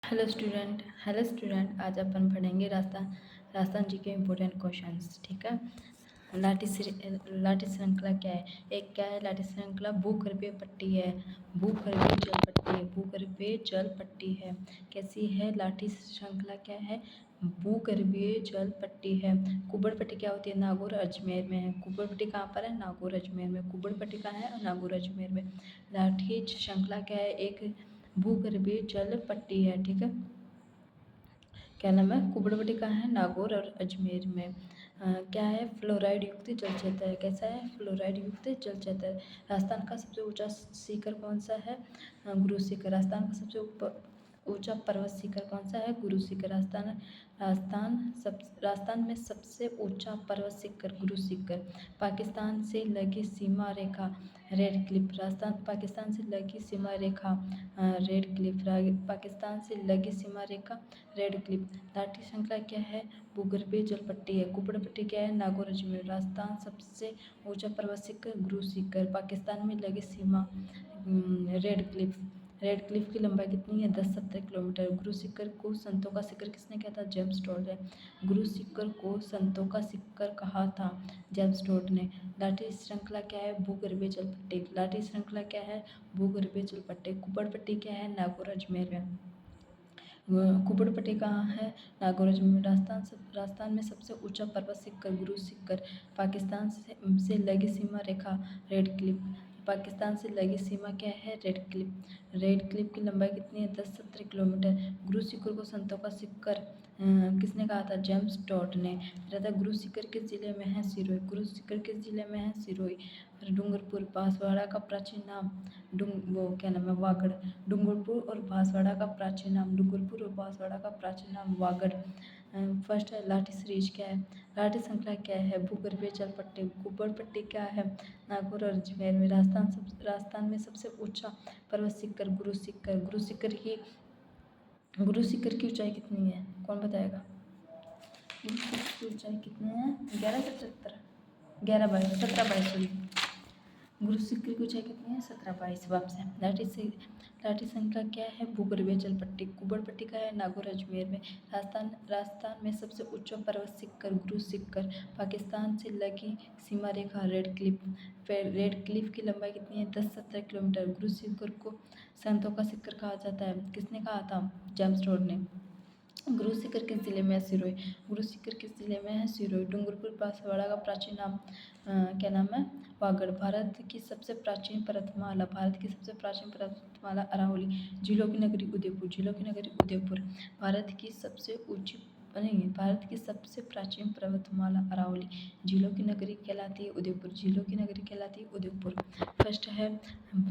Hello student, आज अपन पढ़ेंगे राजस्थान जी के इम्पोर्टेंट क्वेश्चंस। ठीक है। लाठी श्रृंखला क्या है? एक क्या है लाठी श्रृंखला? भूगर्भीय पट्टी है। भूगर्भीय जल पट्टी है। भूगर्भीय जल पट्टी है। कैसी है लाठी श्रृंखला? क्या है? भूगर्भीय जल पट्टी है। कुब्बड़ पट्टी क्या होती है? नागौर अजमेर में है। कुब्बड़ पट्टी कहाँ पर है? नागौर अजमेर में। कुब्बड़ पट्टी कहाँ है? नागौर अजमेर में। लाठी श्रृंखला क्या है? एक भूगर्भीय जल पट्टी है। ठीक है। क्या नाम है? कुब्बड़ पट्टी कहाँ है? नागौर और अजमेर में। क्या है? फ्लोराइड युक्त जल क्षेत्र है। कैसा है? फ्लोराइड युक्त जल क्षेत्र है। राजस्थान का सबसे ऊंचा शिखर कौन सा है? गुरु शिखर। राजस्थान का सबसे ऊंचा पर्वत शिखर कौन सा है? गुरु शिखर। राजस्थान में सबसे ऊंचा पर्वत शिखर गुरु शिखर। पाकिस्तान से लगी सीमा रेखा रेड क्लिफ। पाकिस्तान से लगी सीमा रेखा रेड क्लिफ। पाकिस्तान से लगी सीमा रेखा रेड क्लिफ। लाठी श्रृंखला क्या है? भूगर्भीय जल पट्टी है। कुब्बड़ पट्टी क्या है? नागौर अजमेर। राजस्थान सबसे ऊंचा पर्वत शिखर गुरु शिखर। पाकिस्तान में लगी सीमा रेड क्लिफ। रेड क्लिफ की लंबाई कितनी है? 10-17 किलोमीटर। गुरु शिखर को संतों का शिखर किसने कहा था? जेम्स टोड ने। गुरु शिखर को संतों का शिखर कहा था जेम्स टोड ने। लाठी श्रृंखला क्या है? भूगर्भीय जल पट्टी। लाठी श्रृंखला क्या है? भूगर्भीय जल पट्टी। कुब्बड़ पट्टी क्या है? नागौर अजमेर में। कुब्बड़ पट्टी कहाँ है? नागौर अजमेर। राजस्थान में सबसे ऊंचा पर्वत शिखर गुरु शिखर। पाकिस्तान से लगी सीमा रेखा रेड क्लिफ। पाकिस्तान से लगी सीमा क्या है? Red Cliff. रेड क्लिफ की लंबाई कितनी है? 10-17 किलोमीटर। गुरु शिखर को संतों का शिखर किसने कहा था? जेम्स टोड ने। रहता गुरु शिखर किस जिले में है? सिरोही। गुरु शिखर किस जिले में है? सिरोही। डूंगरपुर बांसवाड़ा का प्राचीन नाम वो क्या नाम है? वागड़। डूंगरपुर और बांसवाड़ा का प्राचीन नाम डूंगरपुर और बांसवाड़ा का प्राचीन नाम वागड़। फर्स्ट है लाठी सीरीज क्या है? लाठी श्रृंखला क्या है? भूगर्भीय जल पट्टी। कुब्बड़ पट्टी क्या है? नागौर और अजमेर में। राजस्थान में सबसे ऊंचा पर्वत शिखर गुरु शिखर। गुरु शिखर की ऊंचाई कितनी है? कौन बताएगा? गुरु शिखर की ऊंचाई कितनी है? 11 17 गुरु शिखर की ऊंचाई कितनी है? 17-22 वापस है। लाठी श्रृंखला क्या है? भूगर्भीय जल पट्टी। कुब्बड़ पट्टी का है? नागौर अजमेर में। राजस्थान में सबसे ऊंचा पर्वत शिखर गुरु शिखर। पाकिस्तान से लगी सीमा रेखा रेड क्लिफ। रेड क्लिफ की लंबाई कितनी है? 10-17 किलोमीटर। गुरु शिखर को संतों का शिखर कहा जाता है। किसने कहा था? जेम्स टोड ने। गुरु शिखर किस जिले में है? सिरोही। गुरु शिखर किस जिले में है? सिरोही। डूंगरपुर बांसवाड़ा का प्राचीन नाम क्या नाम है? वागड़। भारत की सबसे प्राचीन पर्वतमाला अरावली। जिलों की नगरी उदयपुर। भारत की सबसे प्राचीन पर्वतमाला अरावली। जिलों की नगरी कहलाती है उदयपुर। फर्स्ट है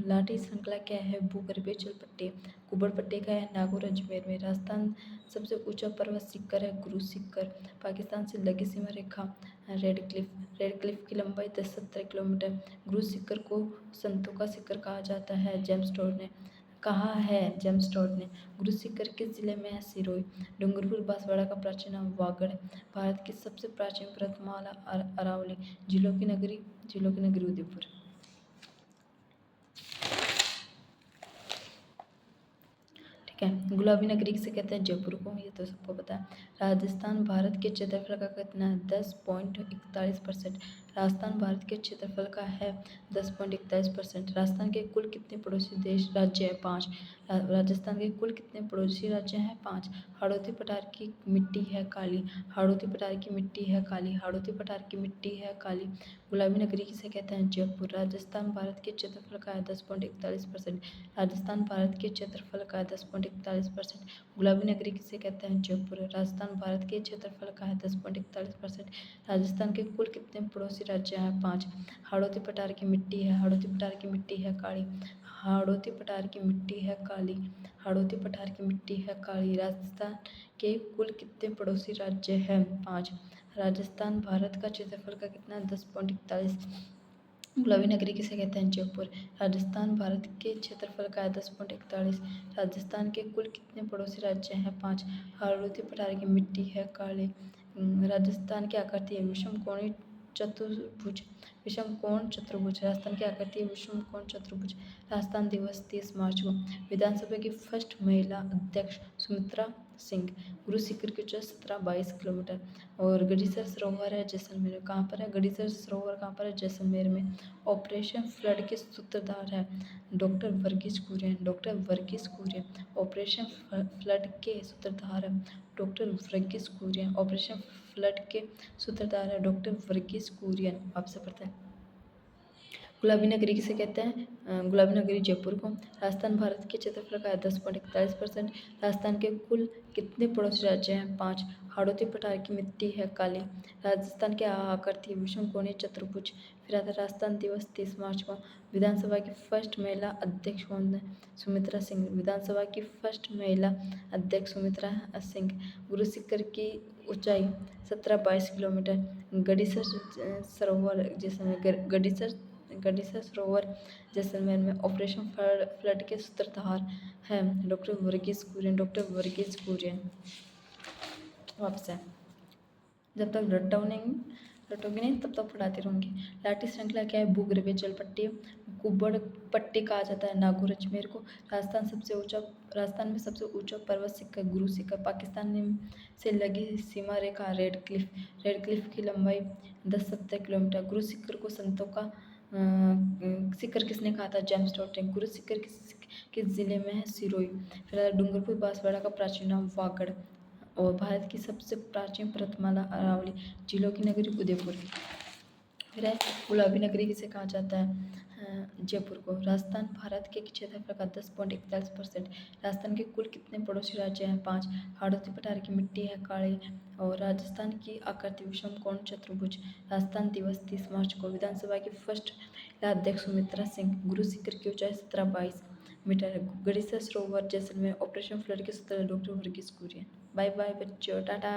लाठी श्रृंखला क्या है? भूगर्भीय जल पट्टी। कुब्बड़ पट्टी का है? नागौर अजमेर में। राजस्थान सबसे ऊंचा पर्वत शिखर है गुरु शिखर। पाकिस्तान से लगी सीमा रेखा रेड क्लिफ की लंबाई 10-17 किलोमीटर। गुरु शिखर को संतों का शिखर कहा जाता है। जेम्स टोड ने कहा है। गुरु शिखर किस जिले में है? सिरोही। डूंगरपुर बांसवाड़ा का प्राचीन नाम वागड़। भारत की सबसे प्राचीन पर्वतमाला अरावली। जिलों की नगरी उदयपुर। ठीक है। गुलाबी नगरी किसे कहते हैं? जयपुर को। ये तो सबको पता है। राजस्थान भारत के क्षेत्रफल का कितना है? 10.41%। राजस्थान भारत के क्षेत्रफल का है 10.41%। राजस्थान के कुल कितने पड़ोसी राज्य हैं? 5। राजस्थान के कुल कितने पड़ोसी राज्य हैं? 5। हाड़ौती पठार की मिट्टी है काली। हाड़ौती पठार की मिट्टी है काली। गुलाबी नगरी किसे कहते हैं? जयपुर। राजस्थान भारत के क्षेत्रफल का है 10.41%। राजस्थान भारत के क्षेत्रफल का है 10.41%। गुलाबी नगरी किसे कहते हैं? जयपुर। राजस्थान भारत के क्षेत्रफल का है 10.41%। राजस्थान के कुल कितने पड़ोसी राज्य हैं? 5। हाड़ौती पठार की मिट्टी है काली। हाड़ौती पठार की मिट्टी है काली। राजस्थान के कुल कितने पड़ोसी राज्य हैं? 5। राजस्थान भारत का क्षेत्रफल का कितना? 10.41। गुलाबी नगरी किसे कहते हैं? जयपुर। राजस्थान भारत के क्षेत्रफल का है 10.41। राजस्थान के कुल कितने पड़ोसी राज्य हैं? 5। हाड़ौती पठार की मिट्टी है काली। राजस्थान की आकृति है विषम कोणीय चतुर्भुज। विषम कोण चतुर्भुज, राजस्थान की आकृति है विषम कोण चतुर्भुज। राजस्थान दिवस 30 मार्च को। विधानसभा की फर्स्ट महिला अध्यक्ष सुमित्रा सिंह। गुरु शिखर की ऊंचाई 17-22 किलोमीटर। और गढ़ीसर सरोवर है जैसलमेर में, कहाँ पर है गढ़ीसर सरोवर, कहाँ पर है जैसलमेर में। ऑपरेशन फ्लड के सूत्रधार है doctor Varghese Kurien, doctor Varghese Kurien. Operation flood के सूत्रधार है doctor Varghese Kurien, operation flood के सूत्रधार है डॉक्टर वर्गीस कुरियन। आपसे पढ़ते हैं गुलाबी नगरी किसे कहते हैं, गुलाबी नगरी जयपुर को। राजस्थान भारत के क्षेत्रफल का 10.41%। राजस्थान के कुल कितने पड़ोसी राज्य हैं, 5। हाड़ौती पठार की मिट्टी है काली। राजस्थान के आकृति विषम कोणीय चतुर्भुज। फिर आता है राजस्थान दिवस 30 मार्च को। विधानसभा की फर्स्ट महिला अध्यक्ष कौन है, सुमित्रा सिंह। विधानसभा की फर्स्ट महिला अध्यक्ष सुमित्रा सिंह। गुरु शिखर की ऊंचाई 17-22 किलोमीटर। गढ़ीसर सरोवर जैसलमेर, गढ़ीसर सरोवर जैसलमेर में। ऑपरेशन फ्लड के सूत्रधार हैं डॉक्टर वर्गीस कुरियन, डॉक्टर वर्गीस कुरियन। वापस है, जब तक रटोगे नहीं तब तक पढ़ाती रहूँगी। लाठी श्रृंखला क्या है, भूगर्भीय जल पट्टी। कुब्बड़ पट्टी कहा जाता है नागौर अजमेर को। राजस्थान में सबसे ऊंचा पर्वत शिखर गुरु शिखर। पाकिस्तान से लगी सीमा रेखा रेड क्लिफ की लंबाई 10-17 किलोमीटर। गुरु शिखर को संतों का शिखर किसने कहा था, जेम्स टॉट ने। गुरु शिखर किस जिले में है, सिरोही। फिर डूंगरपुर बांसवाड़ा का प्राचीन नाम वागड़। और भारत की सबसे प्राचीन पर्वतमाला अरावली। जिलों की नगरी उदयपुर। फिर है गुलाबी नगरी किसे कहा जाता है, जयपुर को। राजस्थान भारत के क्षेत्रफल का 10.41%। राजस्थान के कुल कितने पड़ोसी राज्य हैं, 5। हाड़ौती पठार की मिट्टी है काली। और राजस्थान की आकृति विषम कोण चतुर्भुज। राजस्थान दिवस 30 मार्च को। विधानसभा की फर्स्ट अध्यक्ष सुमित्रा सिंह। गुरु शिखर की ऊंचाई 17-22 मीटर। गढ़ीसर सरोवर जैसलमेर। ऑपरेशन फ्लड के सूत्र doctor Varghese Kurien. Bye bye बच्चों, टाटा।